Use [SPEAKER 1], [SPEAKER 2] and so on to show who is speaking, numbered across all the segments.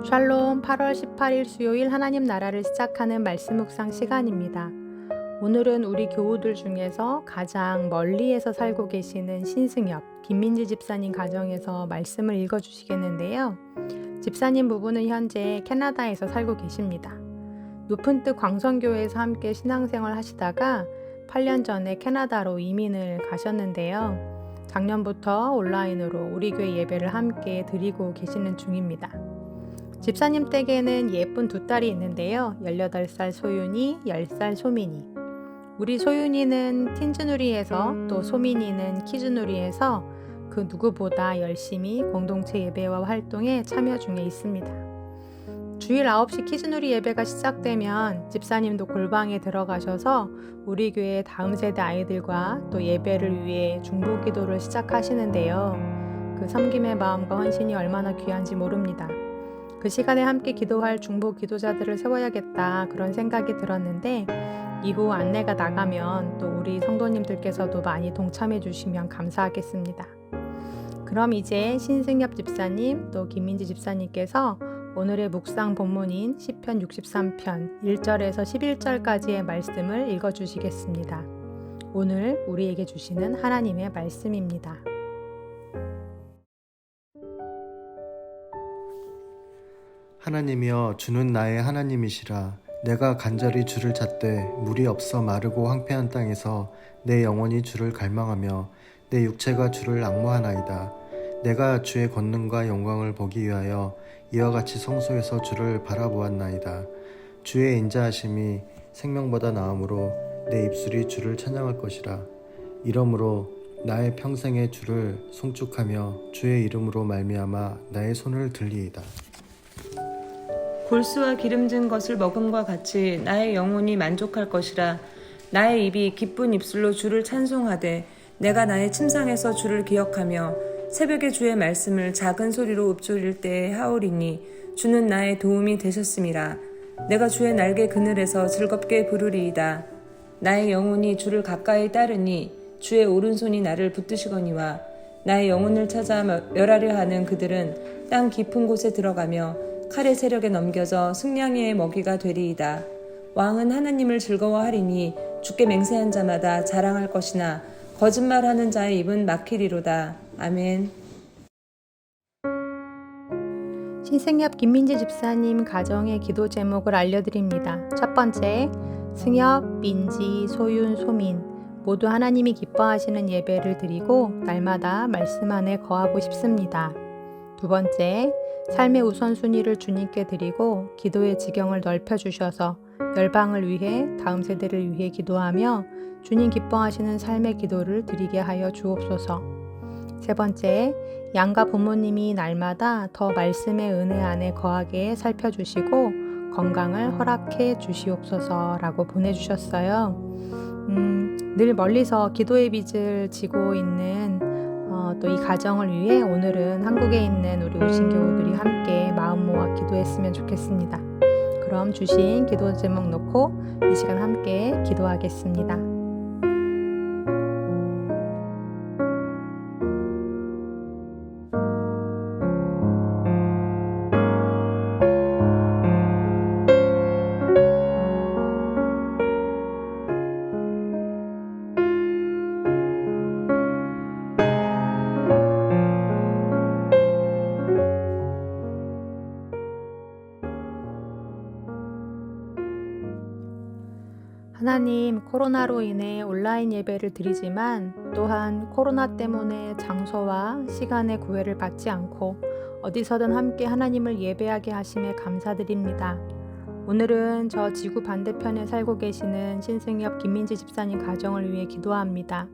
[SPEAKER 1] 샬롬 8월 18일 수요일 하나님 나라를 시작하는 말씀 묵상 시간입니다. 오늘은 우리 교우들 중에서 가장 멀리에서 살고 계시는 신승엽, 김민지 집사님 가정에서 말씀을 읽어주시겠는데요. 집사님 부부는 현재 캐나다에서 살고 계십니다. 높은 뜻 광성교회에서 함께 신앙생활 하시다가 8년 전에 캐나다로 이민을 가셨는데요. 작년부터 온라인으로 우리 교회 예배를 함께 드리고 계시는 중입니다. 집사님 댁에는 예쁜 두 딸이 있는데요. 18살 소윤이, 10살 소민이. 우리 소윤이는 틴즈누리에서 또 소민이는 키즈누리에서 그 누구보다 열심히 공동체 예배와 활동에 참여 중에 있습니다. 주일 9시 키즈누리 예배가 시작되면 집사님도 골방에 들어가셔서 우리 교회 다음 세대 아이들과 또 예배를 위해 중보 기도를 시작하시는데요. 그 섬김의 마음과 헌신이 얼마나 귀한지 모릅니다. 그 시간에 함께 기도할 중보 기도자들을 세워야겠다 그런 생각이 들었는데 이후 안내가 나가면 또 우리 성도님들께서도 많이 동참해 주시면 감사하겠습니다. 그럼 이제 신승엽 집사님 또 김민지 집사님께서 오늘의 묵상 본문인 시편 63편 1절에서 11절까지의 말씀을 읽어주시겠습니다. 오늘 우리에게 주시는 하나님의 말씀입니다.
[SPEAKER 2] 하나님이여 주는 나의 하나님이시라. 내가 간절히 주를 찾되 물이 없어 마르고 황폐한 땅에서 내 영혼이 주를 갈망하며 내 육체가 주를 앙모하나이다. 내가 주의 권능과 영광을 보기 위하여 이와 같이 성소에서 주를 바라보았나이다. 주의 인자하심이 생명보다 나음으로 내 입술이 주를 찬양할 것이라. 이러므로 나의 평생에 주를 송축하며 주의 이름으로 말미암아 나의 손을 들리이다.
[SPEAKER 3] 골수와 기름진 것을 먹음과 같이 나의 영혼이 만족할 것이라. 나의 입이 기쁜 입술로 주를 찬송하되 내가 나의 침상에서 주를 기억하며 새벽에 주의 말씀을 작은 소리로 읊조릴 때에 하오리니 주는 나의 도움이 되셨음이라. 내가 주의 날개 그늘에서 즐겁게 부르리이다. 나의 영혼이 주를 가까이 따르니 주의 오른손이 나를 붙드시거니와. 나의 영혼을 찾아 멸하려 하는 그들은 땅 깊은 곳에 들어가며 칼의 세력에 넘겨져 승냥이의 먹이가 되리이다. 왕은 하나님을 즐거워하리니 주께 맹세한 자마다 자랑할 것이나 거짓말하는 자의 입은 막히리로다. 아멘.
[SPEAKER 1] 신승엽 김민지 집사님 가정의 기도 제목을 알려드립니다. 첫 번째, 승엽, 민지, 소윤, 소민 모두 하나님이 기뻐하시는 예배를 드리고 날마다 말씀 안에 거하고 싶습니다. 두 번째, 삶의 우선순위를 주님께 드리고 기도의 지경을 넓혀주셔서 열방을 위해 다음 세대를 위해 기도하며 주님 기뻐하시는 삶의 기도를 드리게 하여 주옵소서. 세 번째, 양가 부모님이 날마다 더 말씀의 은혜 안에 거하게 살펴주시고 건강을 허락해 주시옵소서라고 보내주셨어요. 늘 멀리서 기도의 빚을 지고 있는 또 이 가정을 위해 오늘은 한국에 있는 우리 우신교우들이 함께 마음 모아 기도했으면 좋겠습니다. 그럼 주신 기도 제목 놓고 이 시간 함께 기도하겠습니다. 하나님, 코로나로 인해 온라인 예배를 드리지만 또한 코로나 때문에 장소와 시간의 구애를 받지 않고 어디서든 함께 하나님을 예배하게 하심에 감사드립니다. 오늘은 저 지구 반대편에 살고 계시는 신승엽 김민지 집사님 가정을 위해 기도합니다.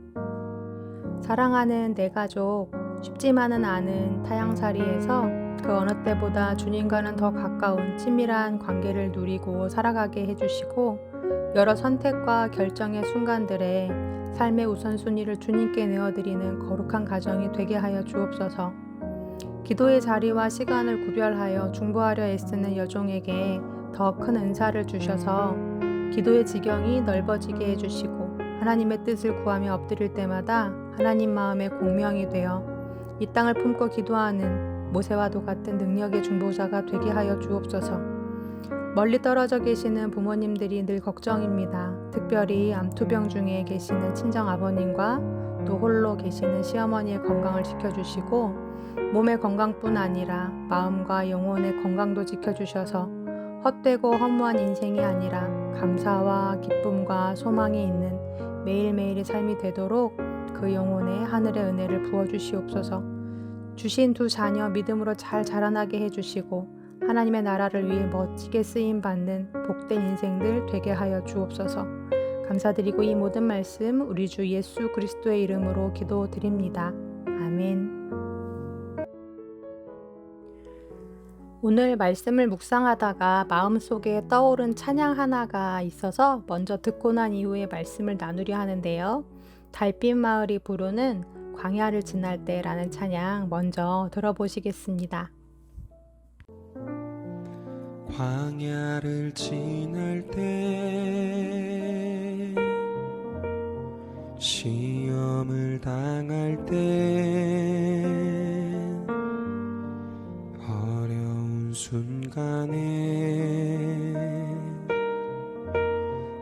[SPEAKER 1] 사랑하는 내 가족, 쉽지만은 않은 타향살이에서 그 어느 때보다 주님과는 더 가까운 친밀한 관계를 누리고 살아가게 해주시고 여러 선택과 결정의 순간들에 삶의 우선순위를 주님께 내어드리는 거룩한 가정이 되게 하여 주옵소서. 기도의 자리와 시간을 구별하여 중보하려 애쓰는 여종에게 더 큰 은사를 주셔서 기도의 지경이 넓어지게 해주시고 하나님의 뜻을 구하며 엎드릴 때마다 하나님 마음의 공명이 되어 이 땅을 품고 기도하는 모세와도 같은 능력의 중보자가 되게 하여 주옵소서. 멀리 떨어져 계시는 부모님들이 늘 걱정입니다. 특별히 암투병 중에 계시는 친정 아버님과 또 홀로 계시는 시어머니의 건강을 지켜주시고 몸의 건강뿐 아니라 마음과 영혼의 건강도 지켜주셔서 헛되고 허무한 인생이 아니라 감사와 기쁨과 소망이 있는 매일매일의 삶이 되도록 그 영혼에 하늘의 은혜를 부어주시옵소서. 주신 두 자녀 믿음으로 잘 자라나게 해주시고 하나님의 나라를 위해 멋지게 쓰임받는 복된 인생들 되게 하여 주옵소서. 감사드리고 이 모든 말씀 우리 주 예수 그리스도의 이름으로 기도드립니다. 아멘. 오늘 말씀을 묵상하다가 마음속에 떠오른 찬양 하나가 있어서 먼저 듣고 난 이후에 말씀을 나누려 하는데요. 달빛 마을이 부르는 광야를 지날 때라는 찬양 먼저 들어보시겠습니다.
[SPEAKER 4] 광야를 지날 때 시험을 당할 때 어려운 순간에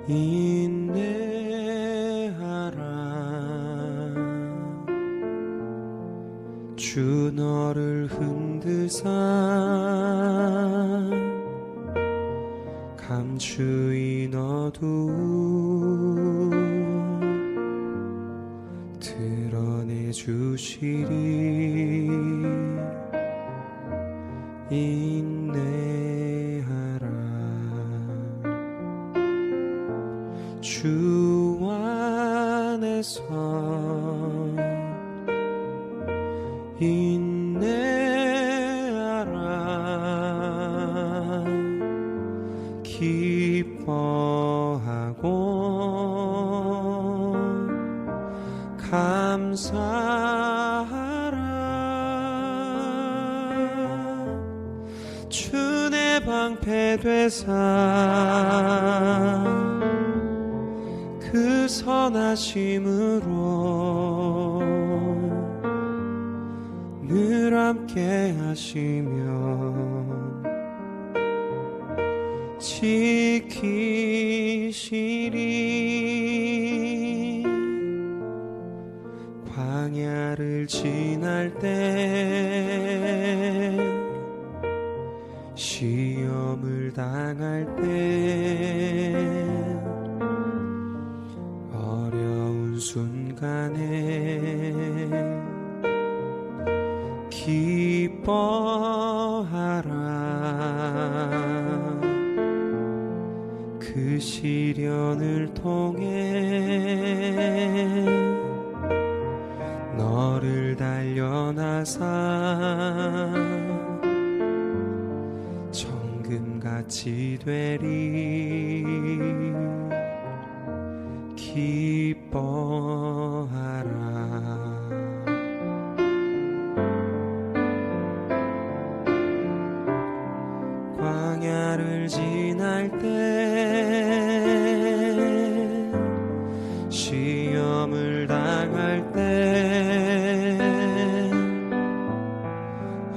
[SPEAKER 4] 인내하라. 주 너를 흔드사 감추이 너도 드러내 주시리. 인내하라. 주 안에서 인내하라. 기뻐하고 감사하라. 주 내 방패 되사 그 선하심으로 늘 함께 하시면 지키시리. 광야를 지날 때 시험을 당할 때 어려운 순간에 기뻐하라. 그 시련을 통해 너를 단련하사 정금같이 되리. 기뻐하라. 광야를 지날 때 시험을 당할 때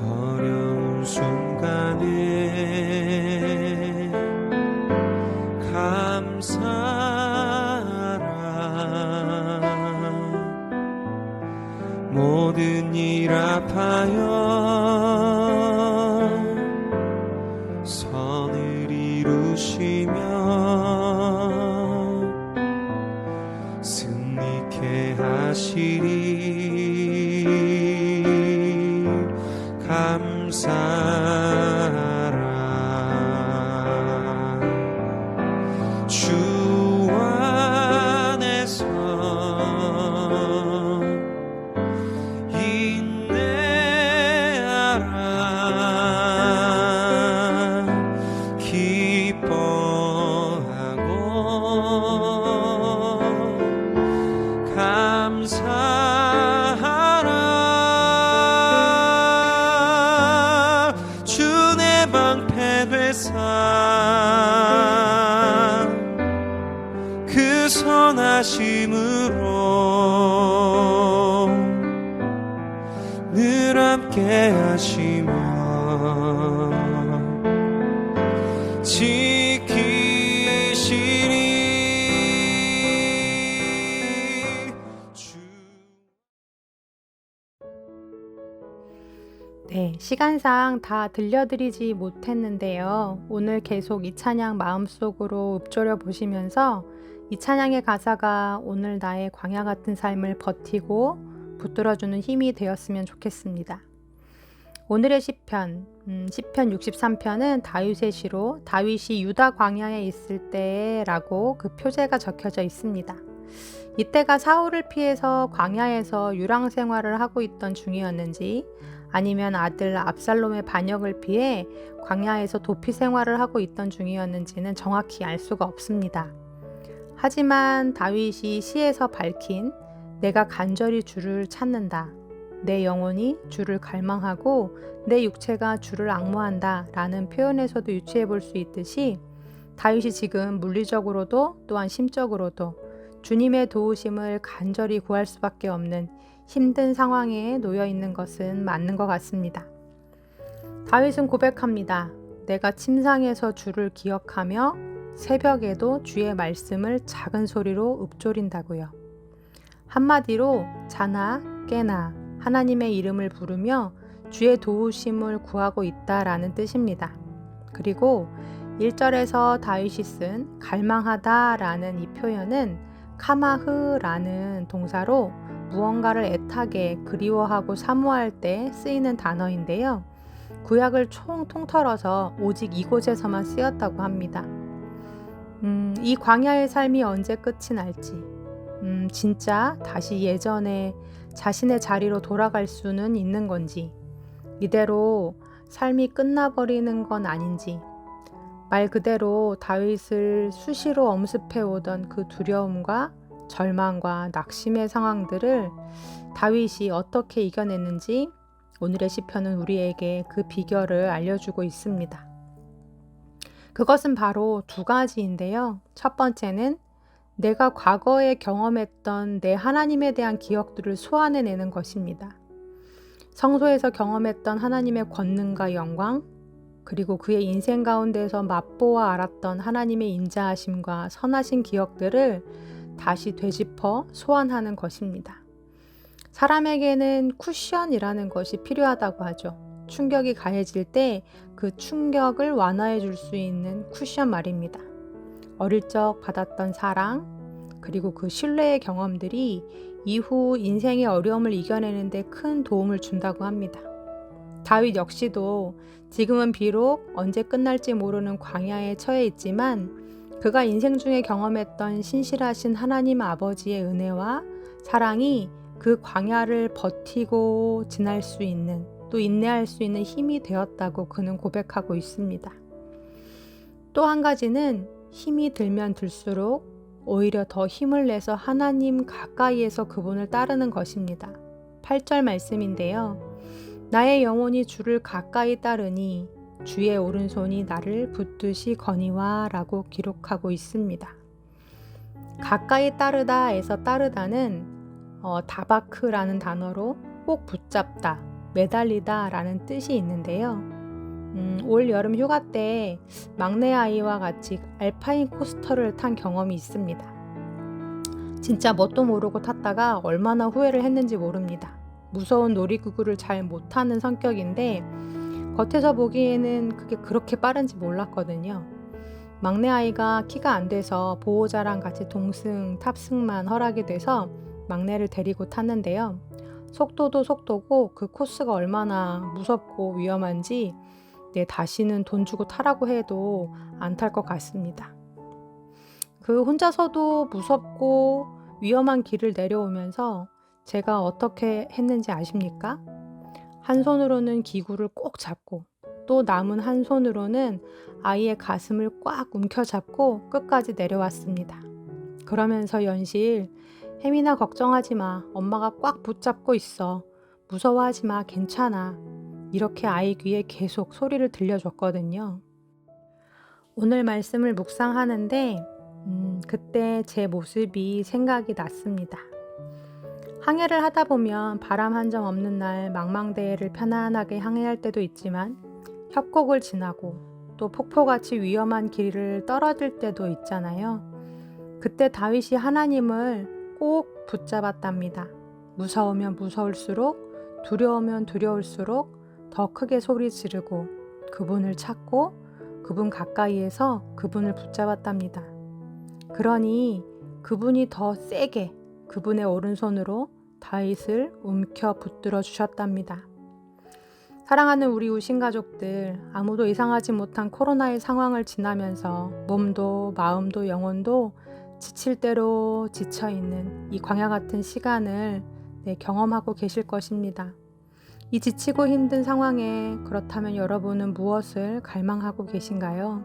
[SPEAKER 4] 어려운 순간에 감사하라. 모든 일 합하여 선을 이루시며 승리케 하시리. 감사하라. 주 안에서 인내하라. 기뻐하고 감사하라. 주 내 방패 되사 그 선하심으로 늘 함께 함께 하시며 지키시니 주.
[SPEAKER 1] 네, 시간상 다 들려드리지 못했는데요. 오늘 계속 이 찬양 마음속으로 읊조려 보시면서 이 찬양의 가사가 오늘 나의 광야 같은 삶을 버티고 붙들어주는 힘이 되었으면 좋겠습니다. 오늘의 시편, 시편 63편은 다윗의 시로 다윗이 유다 광야에 있을 때라고 그 표제가 적혀져 있습니다. 이때가 사울을 피해서 광야에서 유랑 생활을 하고 있던 중이었는지 아니면 아들 압살롬의 반역을 피해 광야에서 도피 생활을 하고 있던 중이었는지는 정확히 알 수가 없습니다. 하지만 다윗이 시에서 밝힌 내가 간절히 주를 찾는다. 내 영혼이 주를 갈망하고 내 육체가 주를 앙모한다 라는 표현에서도 유추해 볼 수 있듯이 다윗이 지금 물리적으로도 또한 심적으로도 주님의 도우심을 간절히 구할 수밖에 없는 힘든 상황에 놓여 있는 것은 맞는 것 같습니다. 다윗은 고백합니다. 내가 침상에서 주를 기억하며 새벽에도 주의 말씀을 작은 소리로 읊조린다고요. 한마디로 자나 깨나 하나님의 이름을 부르며 주의 도우심을 구하고 있다라는 뜻입니다. 그리고 1절에서 다윗이 쓴 갈망하다라는 이 표현은 카마흐라는 동사로 무언가를 애타게 그리워하고 사모할 때 쓰이는 단어인데요. 구약을 통틀어서 오직 이곳에서만 쓰였다고 합니다. 이 광야의 삶이 언제 끝이 날지, 진짜 다시 예전에 자신의 자리로 돌아갈 수는 있는 건지, 이대로 삶이 끝나버리는 건 아닌지, 말 그대로 다윗을 수시로 엄습해오던 그 두려움과 절망과 낙심의 상황들을 다윗이 어떻게 이겨냈는지 오늘의 시편은 우리에게 그 비결을 알려주고 있습니다. 그것은 바로 두 가지인데요. 첫 번째는 내가 과거에 경험했던 내 하나님에 대한 기억들을 소환해내는 것입니다. 성소에서 경험했던 하나님의 권능과 영광, 그리고 그의 인생 가운데서 맛보아 알았던 하나님의 인자하심과 선하신 기억들을 다시 되짚어 소환하는 것입니다. 사람에게는 쿠션이라는 것이 필요하다고 하죠. 충격이 가해질 때 그 충격을 완화해 줄 수 있는 쿠션 말입니다. 어릴 적 받았던 사랑, 그리고 그 신뢰의 경험들이 이후 인생의 어려움을 이겨내는데 큰 도움을 준다고 합니다. 다윗 역시도 지금은 비록 언제 끝날지 모르는 광야에 처해 있지만 그가 인생 중에 경험했던 신실하신 하나님 아버지의 은혜와 사랑이 그 광야를 버티고 지날 수 있는, 또 인내할 수 있는 힘이 되었다고 그는 고백하고 있습니다. 또 한 가지는 힘이 들면 들수록 오히려 더 힘을 내서 하나님 가까이에서 그분을 따르는 것입니다. 8절 말씀인데요. 나의 영혼이 주를 가까이 따르니 주의 오른손이 나를 붙듯이 거니와 라고 기록하고 있습니다. 가까이 따르다에서 따르다는 다바크라는 단어로 꼭 붙잡다, 매달리다 라는 뜻이 있는데요. 올 여름 휴가 때 막내 아이와 같이 알파인 코스터를 탄 경험이 있습니다. 진짜 뭣도 모르고 탔다가 얼마나 후회를 했는지 모릅니다. 무서운 놀이기구를 잘 못 타는 성격인데 겉에서 보기에는 그게 그렇게 빠른지 몰랐거든요. 막내 아이가 키가 안 돼서 보호자랑 같이 동승, 탑승만 허락이 돼서 막내를 데리고 탔는데요. 속도도 속도고 그 코스가 얼마나 무섭고 위험한지 다시는 돈 주고 타라고 해도 안 탈 것 같습니다. 그 혼자서도 무섭고 위험한 길을 내려오면서 제가 어떻게 했는지 아십니까? 한 손으로는 기구를 꼭 잡고 또 남은 한 손으로는 아이의 가슴을 꽉 움켜잡고 끝까지 내려왔습니다. 그러면서 연실 혜민아 걱정하지 마. 엄마가 꽉 붙잡고 있어. 무서워하지 마. 괜찮아. 이렇게 아이 귀에 계속 소리를 들려줬거든요. 오늘 말씀을 묵상하는데 그때 제 모습이 생각이 났습니다. 항해를 하다 보면 바람 한 점 없는 날 망망대해를 편안하게 항해할 때도 있지만 협곡을 지나고 또 폭포같이 위험한 길을 떨어질 때도 있잖아요. 그때 다윗이 하나님을 꼭 붙잡았답니다. 무서우면 무서울수록, 두려우면 두려울수록 더 크게 소리 지르고 그분을 찾고 그분 가까이에서 그분을 붙잡았답니다. 그러니 그분이 더 세게 그분의 오른손으로 다윗을 움켜 붙들어 주셨답니다. 사랑하는 우리 우신 가족들, 아무도 예상하지 못한 코로나의 상황을 지나면서 몸도 마음도 영혼도 지칠 대로 지쳐있는 이 광야 같은 시간을 경험하고 계실 것입니다. 이 지치고 힘든 상황에 그렇다면 여러분은 무엇을 갈망하고 계신가요?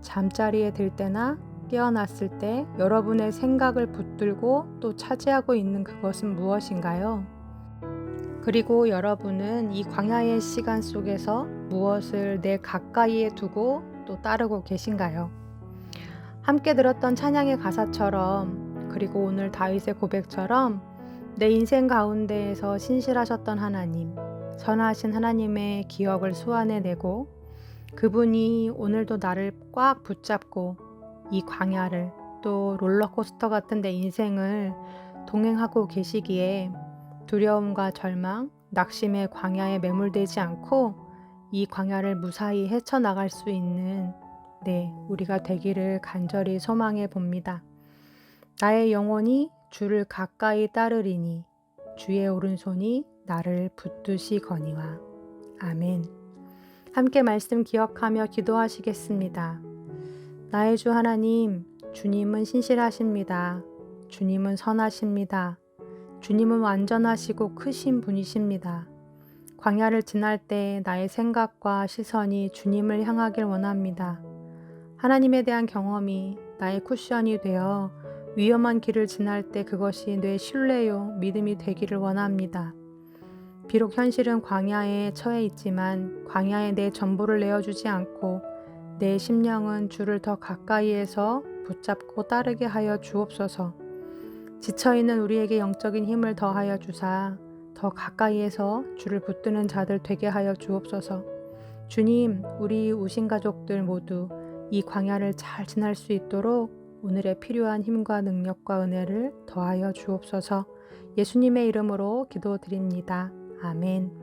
[SPEAKER 1] 잠자리에 들 때나 깨어났을 때 여러분의 생각을 붙들고 또 차지하고 있는 그것은 무엇인가요? 그리고 여러분은 이 광야의 시간 속에서 무엇을 내 가까이에 두고 또 따르고 계신가요? 함께 들었던 찬양의 가사처럼 그리고 오늘 다윗의 고백처럼 내 인생 가운데에서 신실하셨던 하나님, 선하신 하나님의 기억을 소환해내고 그분이 오늘도 나를 꽉 붙잡고 이 광야를 또 롤러코스터 같은 내 인생을 동행하고 계시기에 두려움과 절망, 낙심의 광야에 매몰되지 않고 이 광야를 무사히 헤쳐나갈 수 있는 우리가 되기를 간절히 소망해 봅니다. 나의 영혼이 주를 가까이 따르리니 주의 오른손이 나를 붙드시거니와. 아멘. 함께 말씀 기억하며 기도하시겠습니다. 나의 주 하나님, 주님은 신실하십니다. 주님은 선하십니다. 주님은 완전하시고 크신 분이십니다. 광야를 지날 때 나의 생각과 시선이 주님을 향하길 원합니다. 하나님에 대한 경험이 나의 쿠션이 되어 위험한 길을 지날 때 그것이 내 신뢰요, 믿음이 되기를 원합니다. 비록 현실은 광야에 처해 있지만 광야에 내 전부를 내어주지 않고 내 심령은 주를 더 가까이에서 붙잡고 따르게 하여 주옵소서. 지쳐있는 우리에게 영적인 힘을 더하여 주사 더 가까이에서 주를 붙드는 자들 되게 하여 주옵소서. 주님, 우리 우신 가족들 모두 이 광야를 잘 지날 수 있도록 오늘의 필요한 힘과 능력과 은혜를 더하여 주옵소서. 예수님의 이름으로 기도드립니다. 아멘.